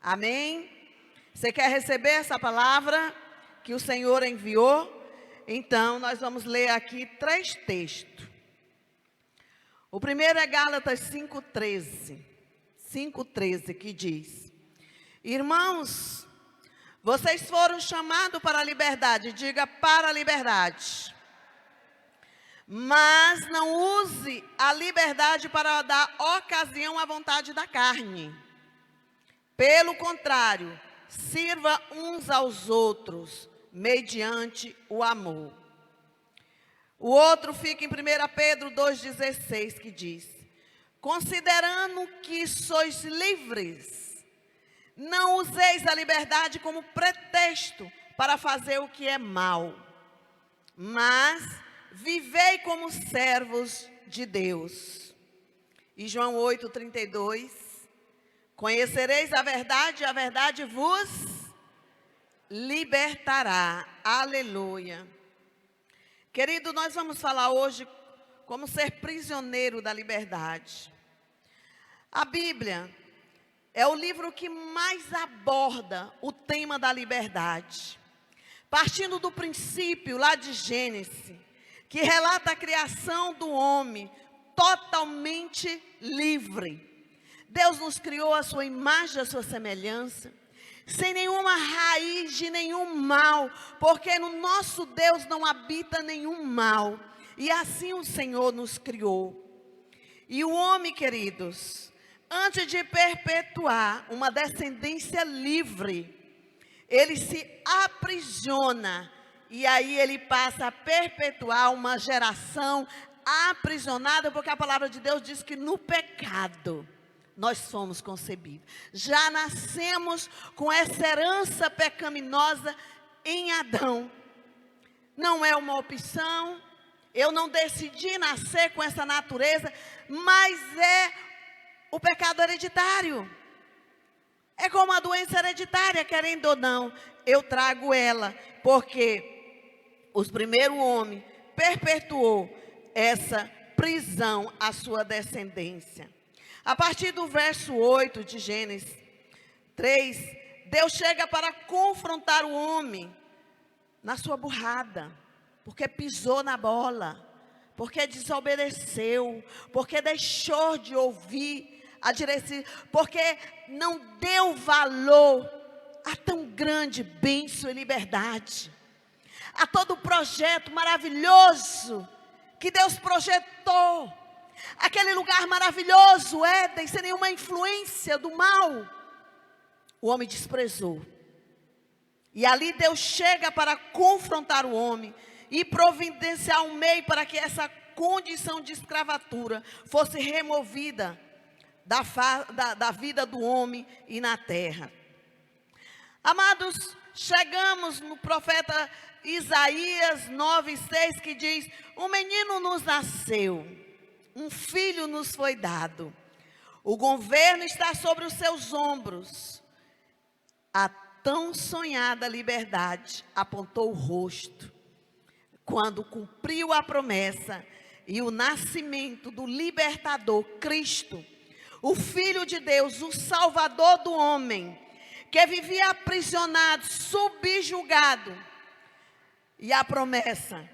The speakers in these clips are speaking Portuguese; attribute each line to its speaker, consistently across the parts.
Speaker 1: Amém? Você quer receber essa palavra que o Senhor enviou? Então, nós vamos ler aqui 3 textos. O primeiro é Gálatas 5:13. 5:13, que diz: Irmãos, vocês foram chamados para a liberdade. Diga, para a liberdade. Mas não use a liberdade para dar ocasião à vontade da carne. Pelo contrário, sirva uns aos outros, mediante o amor. O outro fica em 1 Pedro 2,16, que diz: Considerando que sois livres, não useis a liberdade como pretexto para fazer o que é mal, mas vivei como servos de Deus. E João 8,32, conhecereis a verdade, e a verdade vos libertará. Aleluia. Querido, nós vamos falar hoje como ser prisioneiro da liberdade. A Bíblia é o livro que mais aborda o tema da liberdade. Partindo do princípio lá de Gênesis, que relata a criação do homem totalmente livre. Deus nos criou à sua imagem, à sua semelhança, sem nenhuma raiz de nenhum mal, porque no nosso Deus não habita nenhum mal. E assim o Senhor nos criou. E o homem, queridos, antes de perpetuar uma descendência livre, ele se aprisiona. E aí ele passa a perpetuar uma geração aprisionada, porque a palavra de Deus diz que no pecado nós somos concebidos. Já nascemos com essa herança pecaminosa em Adão. Não é uma opção, eu não decidi nascer com essa natureza, mas é o pecado hereditário. É como a doença hereditária, querendo ou não, eu trago ela, porque os primeiros homens perpetuou essa prisão à sua descendência. A partir do verso 8 de Gênesis 3, Deus chega para confrontar o homem na sua burrada, porque pisou na bola, porque desobedeceu, porque deixou de ouvir a direção, porque não deu valor a tão grande bênção e liberdade, a todo o projeto maravilhoso que Deus projetou, aquele lugar maravilhoso, Éden, sem nenhuma influência do mal. O homem desprezou. E ali Deus chega para confrontar o homem e providenciar um meio para que essa condição de escravatura fosse removida da vida do homem e na terra. Amados, chegamos no profeta Isaías 9:6, que diz: um menino nos nasceu, um filho nos foi dado, o governo está sobre os seus ombros. A tão sonhada liberdade apontou o rosto, quando cumpriu a promessa e o nascimento do libertador, Cristo, o Filho de Deus, o Salvador do homem, que vivia aprisionado, subjugado. E a promessa,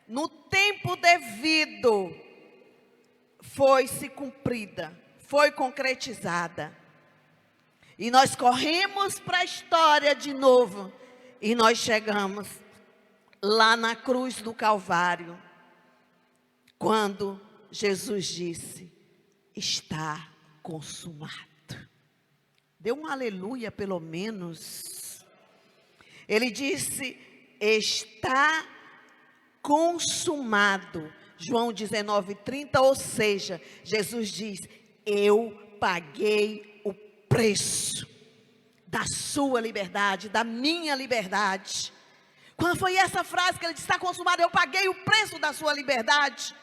Speaker 1: no tempo devido, foi se cumprida, foi concretizada. E nós corremos para a história de novo, e nós chegamos lá na cruz do Calvário, quando Jesus disse: está consumado. Deu um aleluia pelo menos. Ele disse: está consumado. João 19:30, ou seja, Jesus diz: eu paguei o preço da sua liberdade, da minha liberdade. Quando foi essa frase que ele disse: está consumado, eu paguei o preço da sua liberdade.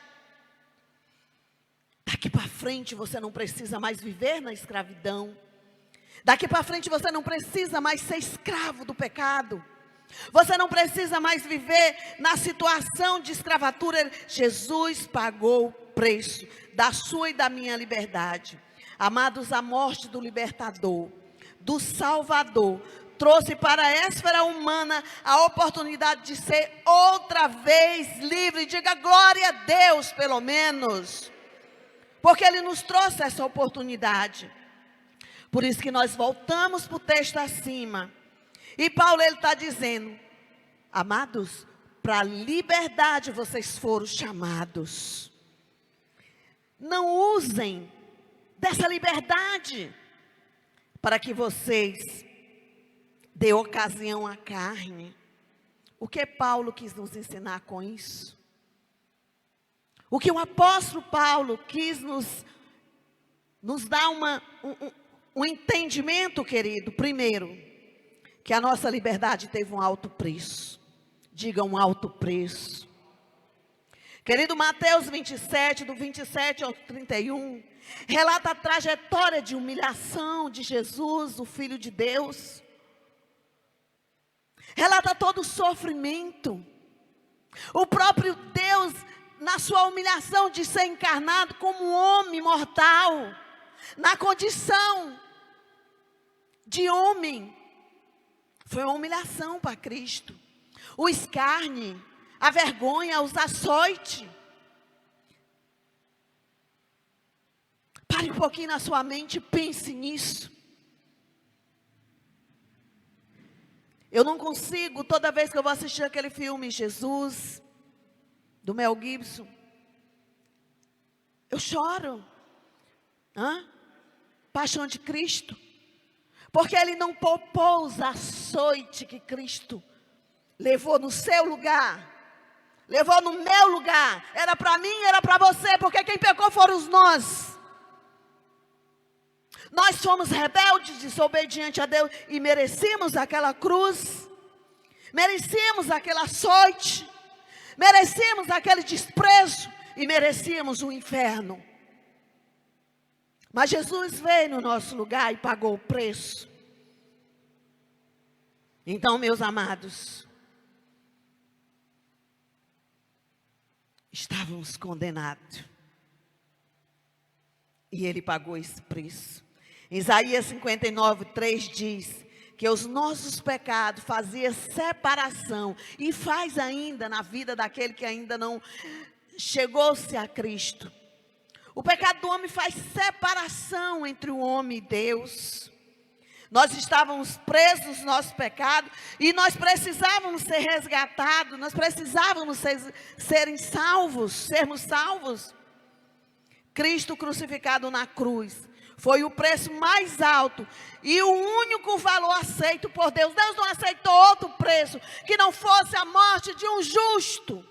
Speaker 1: Daqui para frente você não precisa mais viver na escravidão. Daqui para frente você não precisa mais ser escravo do pecado. Você não precisa mais viver na situação de escravatura. Jesus pagou o preço da sua e da minha liberdade. Amados, a morte do libertador do Salvador trouxe para a esfera humana a oportunidade de ser outra vez livre. Diga glória a Deus, pelo menos. Porque Ele nos trouxe essa oportunidade. Por isso que nós voltamos para o texto acima. E Paulo, ele está dizendo: amados, para a liberdade vocês foram chamados. Não usem dessa liberdade para que vocês dê ocasião à carne. O que Paulo quis nos ensinar com isso? O que o apóstolo Paulo quis nos dar um entendimento, querido? Primeiro, que a nossa liberdade teve um alto preço. Diga, um alto preço. Querido, Mateus 27, do 27 ao 31, relata a trajetória de humilhação de Jesus, o Filho de Deus. Relata todo o sofrimento. O próprio Deus, na sua humilhação de ser encarnado como um homem mortal, na condição de homem, foi uma humilhação para Cristo. O escárnio, a vergonha, os açoites. Pare um pouquinho na sua mente e pense nisso. Eu não consigo, toda vez que eu vou assistir aquele filme Jesus, do Mel Gibson, eu choro. Paixão de Cristo. Porque Ele não poupou os açoites que Cristo levou no seu lugar, levou no meu lugar. Era para mim, era para você, porque quem pecou foram nós. Nós fomos rebeldes, desobedientes a Deus e merecemos aquela cruz, merecemos aquele açoite, merecemos aquele desprezo e merecíamos o inferno. Mas Jesus veio no nosso lugar e pagou o preço. Então, meus amados, estávamos condenados. E Ele pagou esse preço. Isaías 59, 3 diz que os nossos pecados faziam separação. E faz ainda na vida daquele que ainda não chegou-se a Cristo. O pecado do homem faz separação entre o homem e Deus. Nós estávamos presos no nosso pecado e nós precisávamos ser resgatados, nós precisávamos sermos salvos. Cristo crucificado na cruz foi o preço mais alto e o único valor aceito por Deus. Deus não aceitou outro preço que não fosse a morte de um justo.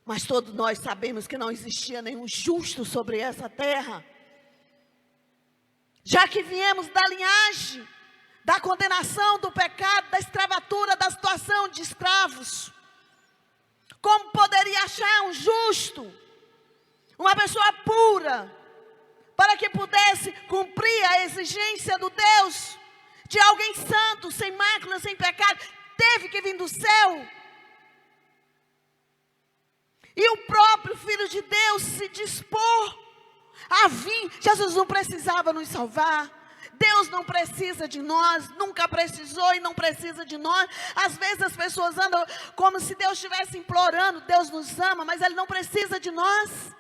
Speaker 1: Mas todos nós sabemos que não existia nenhum justo sobre essa terra. Já que viemos da linhagem, da condenação, do pecado, da escravatura, da situação de escravos. Como poderia achar um justo, uma pessoa pura, para que pudesse cumprir a exigência do Deus, de alguém santo, sem mácula, sem pecado? Teve que vir do céu. E o próprio Filho de Deus se dispor a vir. Jesus não precisava nos salvar. Deus não precisa de nós, nunca precisou e não precisa de nós. Às vezes as pessoas andam como se Deus estivesse implorando. Deus nos ama, mas Ele não precisa de nós.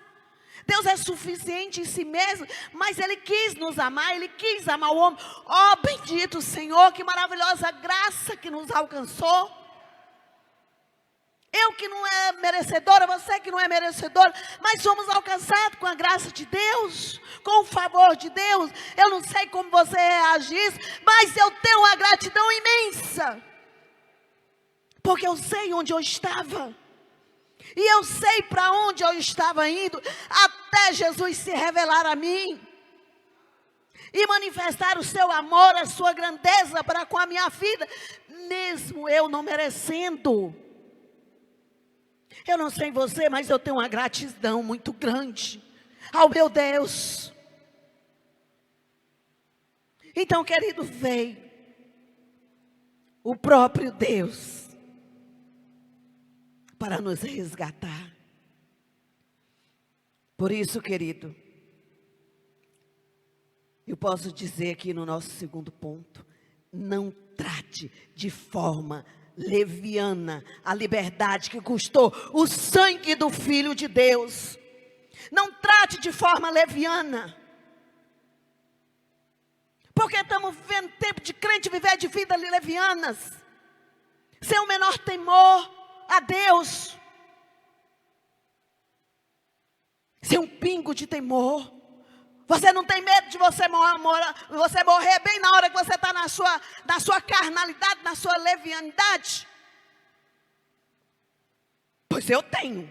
Speaker 1: Deus é suficiente em si mesmo, mas Ele quis nos amar, Ele quis amar o homem. Oh, bendito Senhor, que maravilhosa graça que nos alcançou. Eu que não é merecedora, você que não é merecedora, mas somos alcançados com a graça de Deus, com o favor de Deus. Eu não sei como você reagir, mas eu tenho uma gratidão imensa, porque eu sei onde eu estava, e eu sei para onde eu estava indo, até Jesus se revelar a mim, e manifestar o seu amor, a sua grandeza para com a minha vida, mesmo eu não merecendo. Eu não sei você, mas eu tenho uma gratidão muito grande ao meu Deus. Então, querido, veio o próprio Deus para nos resgatar. Por isso, querido, eu posso dizer aqui no nosso segundo ponto: não trate de forma leviana a liberdade que custou o sangue do Filho de Deus. Não trate de forma leviana. Porque estamos vivendo tempo de crente viver de vida levianas, sem o menor temor a Deus, sem um pingo de temor. Você não tem medo de você morrer bem na hora que você está na sua carnalidade, na sua leviandade? Pois eu tenho.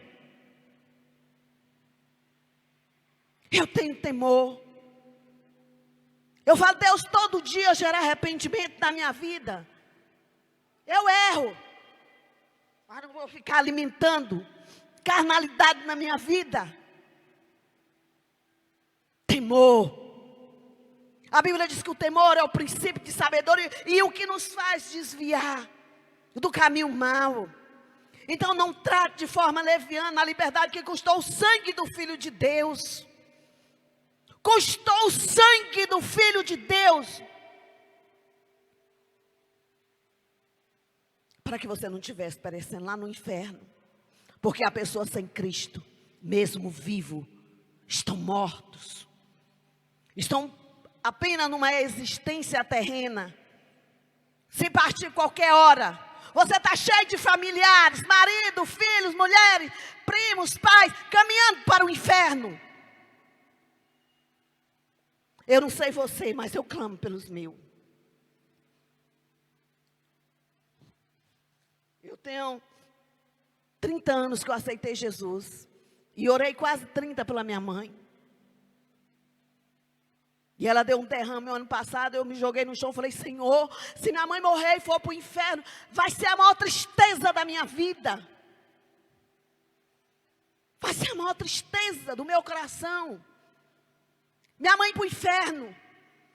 Speaker 1: Eu tenho temor. Eu falo: Deus, todo dia gera arrependimento na minha vida. Eu erro. Mas não vou ficar alimentando carnalidade na minha vida. Temor. A Bíblia diz que o temor é o princípio de sabedoria e o que nos faz desviar do caminho mau. Então não trate de forma leviana a liberdade que custou o sangue do Filho de Deus. Custou o sangue do Filho de Deus, para que você não estivesse perecendo lá no inferno. Porque a pessoa sem Cristo, mesmo vivo, estão mortos. Estão apenas numa existência terrena. Se partir qualquer hora, você está cheio de familiares, marido, filhos, mulheres, primos, pais, caminhando para o inferno. Eu não sei você, mas eu clamo pelos meus. Eu tenho 30 anos que eu aceitei Jesus. E orei quase 30 pela minha mãe. E ela deu um derrame no ano passado. Eu me joguei no chão e falei: Senhor, se minha mãe morrer e for para o inferno, vai ser a maior tristeza da minha vida. Vai ser a maior tristeza do meu coração. Minha mãe para o inferno.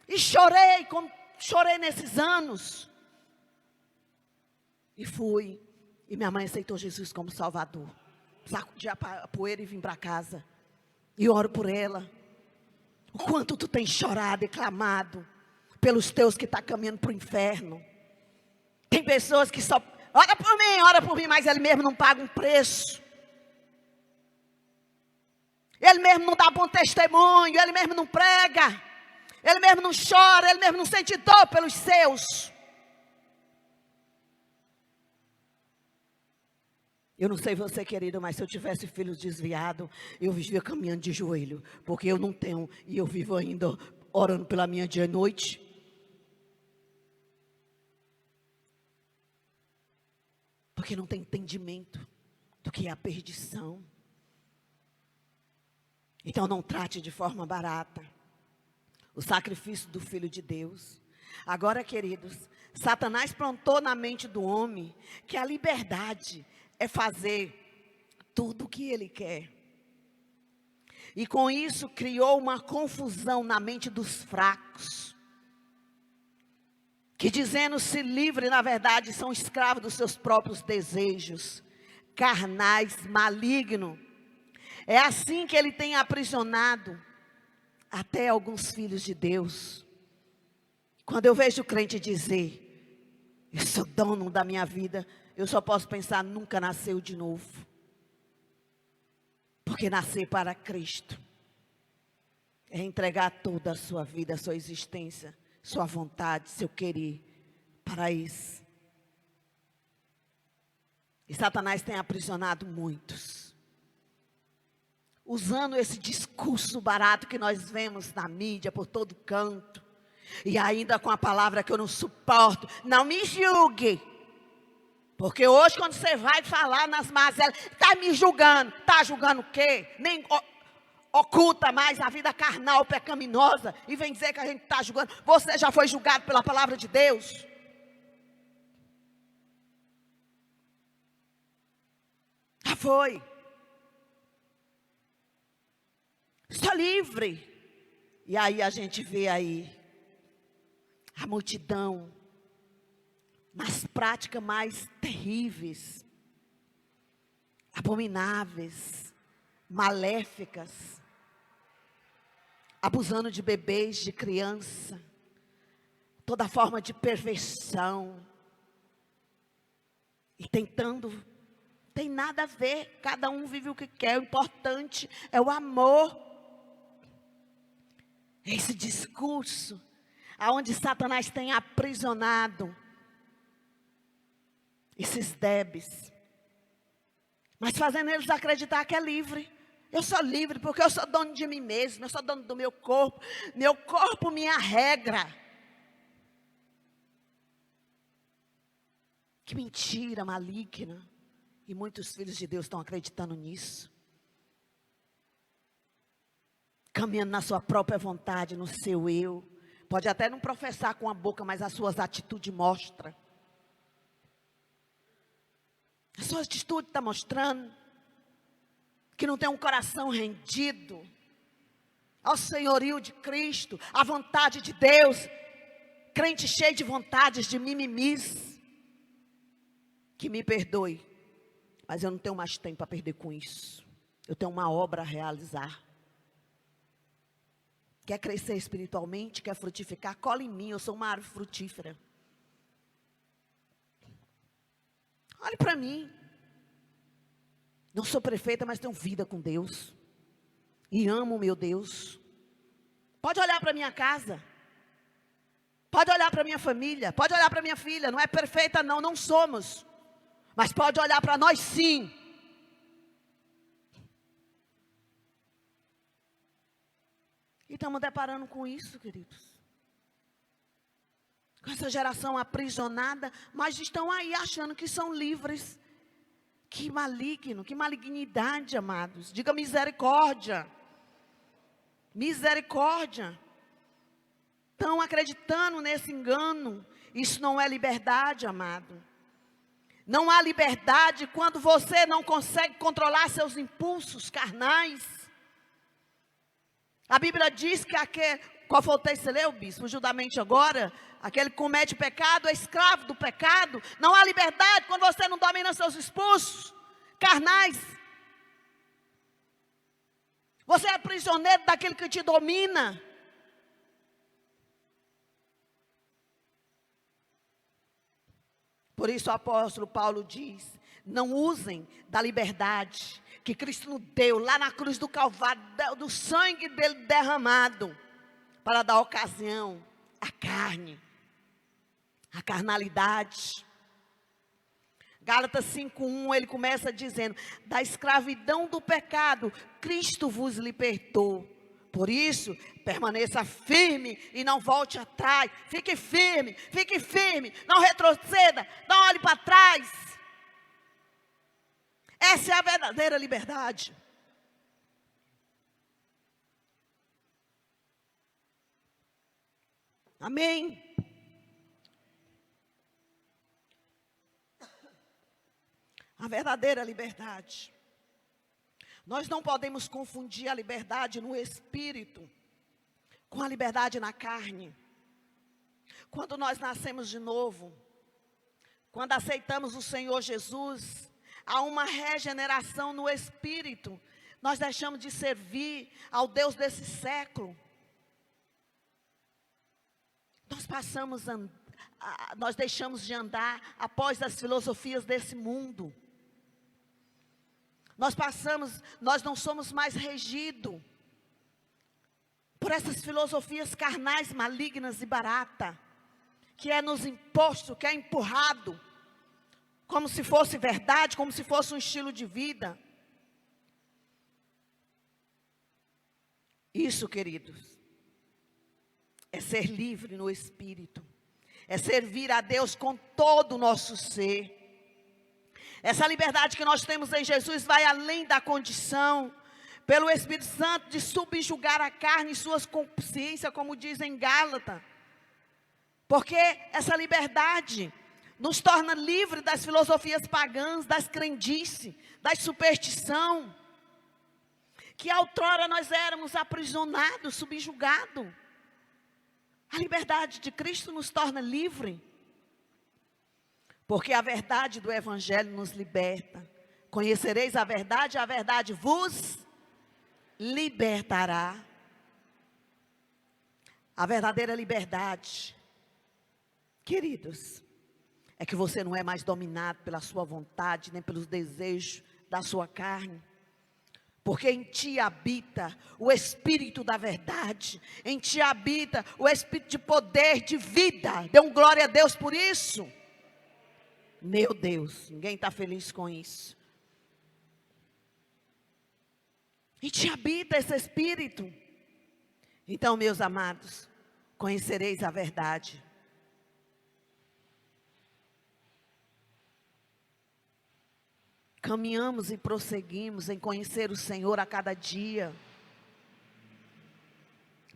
Speaker 1: E chorei, como chorei nesses anos. E fui. E minha mãe aceitou Jesus como Salvador. Sacudi a poeira e vim para casa. E oro por ela. O quanto tu tens chorado e clamado pelos teus que estão caminhando para o inferno. Tem pessoas que só ora por mim, mas ele mesmo não paga um preço. Ele mesmo não dá bom testemunho, ele mesmo não prega, ele mesmo não chora, ele mesmo não sente dor pelos seus. Eu não sei você, querido, mas se eu tivesse filhos desviados, eu vivia caminhando de joelho, porque eu não tenho, e eu vivo ainda orando pela minha dia e noite. Porque não tem entendimento do que é a perdição. Então não trate de forma barata o sacrifício do Filho de Deus. Agora, queridos, Satanás plantou na mente do homem que a liberdade é fazer tudo o que ele quer. E com isso criou uma confusão na mente dos fracos, que dizendo-se livre, na verdade, são escravos dos seus próprios desejos carnais, malignos. É assim que ele tem aprisionado até alguns filhos de Deus. Quando eu vejo o crente dizer: eu sou dono da minha vida, eu só posso pensar: nunca nasceu de novo. Porque nascer para Cristo é entregar toda a sua vida, a sua existência, sua vontade, seu querer para isso. E Satanás tem aprisionado muitos, usando esse discurso barato que nós vemos na mídia, por todo canto. E ainda com a palavra que eu não suporto: não me julgue. Porque hoje, quando você vai falar nas mazelas, está me julgando. Está julgando o quê? Nem oculta mais a vida carnal, pecaminosa, e vem dizer que a gente está julgando. Você já foi julgado pela palavra de Deus? Já foi. Estou livre. E aí a gente vê aí a multidão nas práticas mais terríveis, abomináveis, maléficas, abusando de bebês, de criança, toda forma de perversão, e tentando, tem nada a ver, cada um vive o que quer, o importante é o amor. Esse discurso, aonde Satanás tem aprisionado esses débeis, mas fazendo eles acreditar que é livre. Eu sou livre porque eu sou dono de mim mesmo, eu sou dono do meu corpo, minha regra. Que mentira maligna. E muitos filhos de Deus estão acreditando nisso. Caminhando na sua própria vontade, no seu eu. Pode até não professar com a boca, mas as suas atitudes mostram. A sua atitude está mostrando que não tem um coração rendido ao senhorio de Cristo, à vontade de Deus. Crente cheio de vontades, de mimimis. Que me perdoe, mas eu não tenho mais tempo para perder com isso. Eu tenho uma obra a realizar. Quer crescer espiritualmente, quer frutificar? Cola em mim, eu sou uma árvore frutífera. Olhe para mim. Não sou perfeita, mas tenho vida com Deus. E amo o meu Deus. Pode olhar para minha casa. Pode olhar para minha família. Pode olhar para minha filha. Não é perfeita não, não somos. Mas pode olhar para nós sim. E estamos deparando com isso, queridos. Com essa geração aprisionada, mas estão aí achando que são livres. Que maligno, que malignidade, amados. Diga misericórdia. Misericórdia. Estão acreditando nesse engano. Isso não é liberdade, amado. Não há liberdade quando você não consegue controlar seus impulsos carnais. A Bíblia diz que qual foi o texto que você leu, bispo? Justamente agora, aquele que comete pecado é escravo do pecado. Não há liberdade quando você não domina seus impulsos carnais. Você é prisioneiro daquele que te domina. Por isso o apóstolo Paulo diz, não usem da liberdade que Cristo nos deu lá na cruz do Calvário, do sangue dele derramado, para dar ocasião à carne, à carnalidade. Gálatas 5:1, ele começa dizendo, da escravidão do pecado, Cristo vos libertou. Por isso, permaneça firme e não volte atrás. Fique firme, não retroceda, não olhe para trás. Essa é a verdadeira liberdade. Amém? A verdadeira liberdade. Nós não podemos confundir a liberdade no espírito com a liberdade na carne. Quando nós nascemos de novo, quando aceitamos o Senhor Jesus, há uma regeneração no espírito. Nós deixamos de servir ao Deus desse século. Nós deixamos de andar após as filosofias desse mundo. Nós não somos mais regidos por essas filosofias carnais, malignas e baratas, que é nos imposto, que é empurrado, como se fosse verdade, como se fosse um estilo de vida. Isso, queridos, é ser livre no espírito, é servir a Deus com todo o nosso ser. Essa liberdade que nós temos em Jesus vai além da condição, pelo Espírito Santo, de subjugar a carne e suas consciências, como diz em Gálatas. Porque essa liberdade nos torna livres das filosofias pagãs, das crendices, da superstição, que outrora nós éramos aprisionados, subjugados. A liberdade de Cristo nos torna livres. Porque a verdade do Evangelho nos liberta. Conhecereis a verdade vos libertará. A verdadeira liberdade, queridos, é que você não é mais dominado pela sua vontade, nem pelos desejos da sua carne. Porque em ti habita o Espírito da verdade. Em ti habita o Espírito de poder, de vida. Dê um glória a Deus por isso. Meu Deus, ninguém está feliz com isso. Em ti habita esse Espírito. Então, meus amados, conhecereis a verdade. Caminhamos e prosseguimos em conhecer o Senhor a cada dia.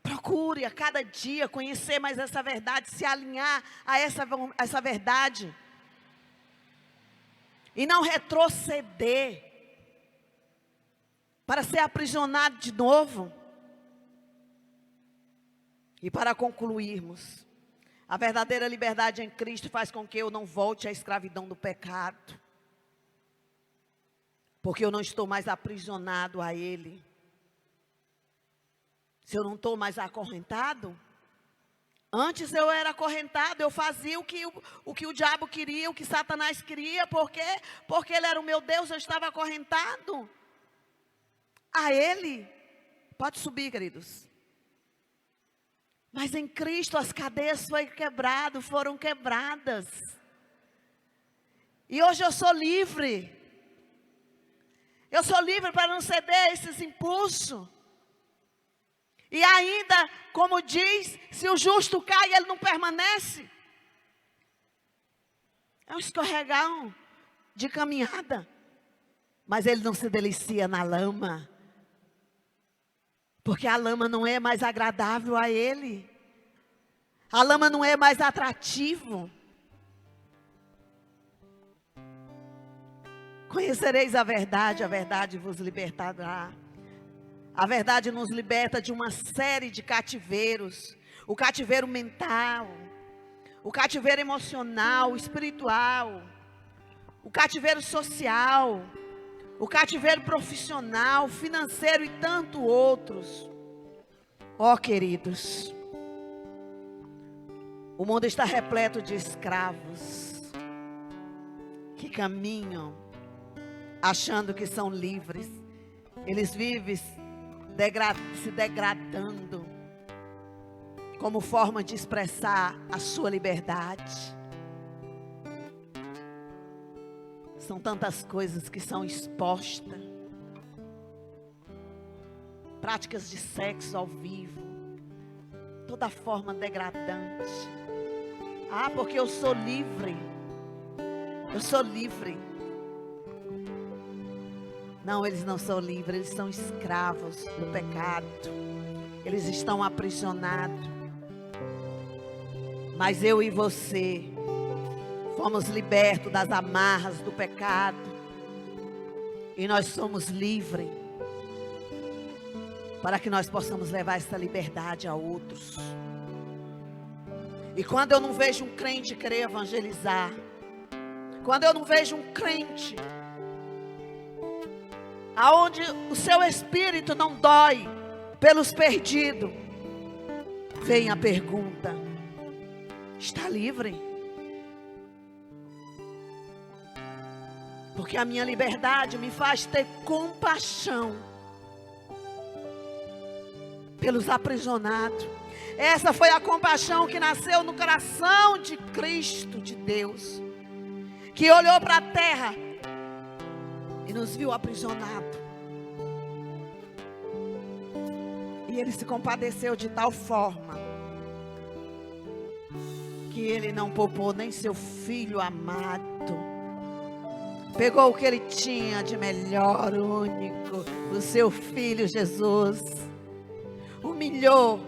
Speaker 1: Procure a cada dia conhecer mais essa verdade, se alinhar a essa verdade. E não retroceder para ser aprisionado de novo. E para concluirmos, a verdadeira liberdade em Cristo faz com que eu não volte à escravidão do pecado. Porque eu não estou mais aprisionado a Ele. Se eu não estou mais acorrentado, antes eu era acorrentado, eu fazia o que o diabo queria, o que Satanás queria, porque ele era o meu Deus, eu estava acorrentado a Ele. Pode subir, queridos. Mas em Cristo as cadeias foram quebradas. E hoje eu sou livre. Eu sou livre para não ceder a esses impulsos. E ainda, como diz, se o justo cai, ele não permanece. É um escorregão de caminhada. Mas ele não se delicia na lama. Porque a lama não é mais agradável a ele. A lama não é mais atrativo. Conhecereis a verdade vos libertará. A verdade nos liberta de uma série de cativeiros. O cativeiro mental, o cativeiro emocional, espiritual, o cativeiro social, o cativeiro profissional, financeiro e tanto outros. Ó, queridos, o mundo está repleto de escravos que caminham achando que são livres. Eles vivem se degradando como forma de expressar a sua liberdade. São tantas coisas que são expostas. Práticas de sexo ao vivo. Toda forma degradante. Ah, porque eu sou livre. Eu sou livre. Não, eles não são livres, eles são escravos do pecado. Eles estão aprisionados. Mas eu e você fomos libertos das amarras do pecado. E nós somos livres para que nós possamos levar essa liberdade a outros. E quando eu não vejo um crente querer evangelizar, quando eu não vejo um crente aonde o seu espírito não dói pelos perdidos, vem a pergunta: está livre? Porque a minha liberdade me faz ter compaixão pelos aprisionados. Essa foi a compaixão que nasceu no coração de Cristo, de Deus, que olhou para a terra e nos viu aprisionados. E Ele se compadeceu de tal forma que Ele não poupou nem seu Filho amado. Pegou o que Ele tinha de melhor, único, o seu Filho Jesus. Humilhou,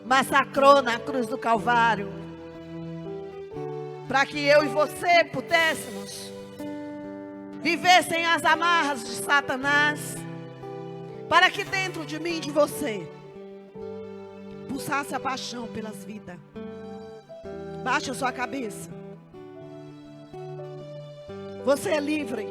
Speaker 1: massacrou na cruz do Calvário, para que eu e você pudéssemos viver sem as amarras de Satanás, para que dentro de mim e de você pulsasse a paixão pelas vidas. Baixe a sua cabeça. Você é livre.